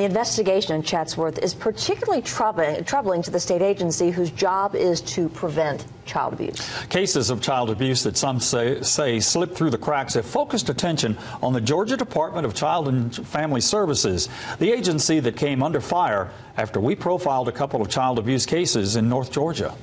The investigation in Chatsworth is particularly troubling to the state agency whose job is to prevent child abuse. Cases of child abuse that some say slipped through the cracks have focused attention on the Georgia Department of Child and Family Services, the agency that came under fire after we profiled a couple of child abuse cases in North Georgia.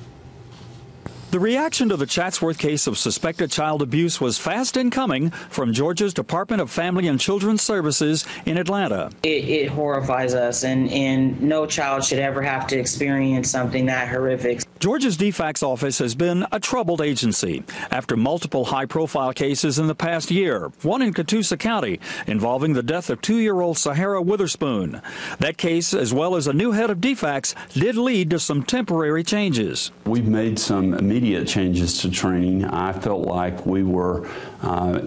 The reaction to the Chatsworth case of suspected child abuse was fast in coming from Georgia's Department of Family and Children's Services in Atlanta. It horrifies us, and no child should ever have to experience something that horrific. Georgia's DFACS office has been a troubled agency after multiple high-profile cases in the past year, one in Catoosa County involving the death of 2-year-old Sahara Weatherspoon. That case, as well as a new head of DFACS, did lead to some temporary changes. We've made some immediate changes to training. I felt like we were,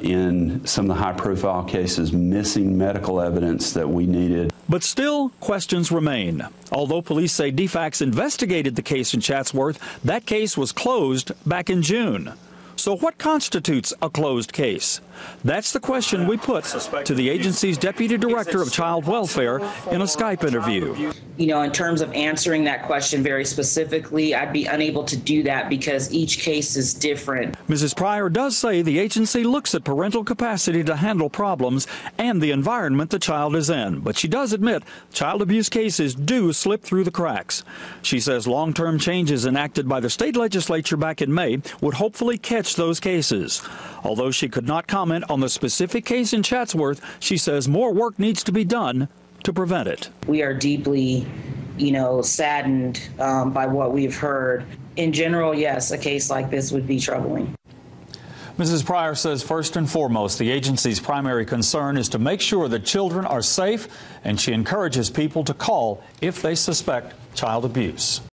in some of the high-profile cases, missing medical evidence that we needed. But still, questions remain. Although police say DFACS investigated the case in Chatsworth, that case was closed back in June. So what constitutes a closed case? That's the question we put to the agency's Deputy Director of Child Welfare in a Skype interview. You know, in terms of answering that question very specifically, I'd be unable to do that because each case is different. Mrs. Pryor does say the agency looks at parental capacity to handle problems and the environment the child is in, but she does admit child abuse cases do slip through the cracks. She says long-term changes enacted by the state legislature back in May would hopefully catch those cases. Although she could not comment on the specific case in Chatsworth, she says more work needs to be done to prevent it. We are deeply, saddened by what we've heard. In general, yes, a case like this would be troubling. Mrs. Pryor says first and foremost, the agency's primary concern is to make sure that children are safe, and she encourages people to call if they suspect child abuse.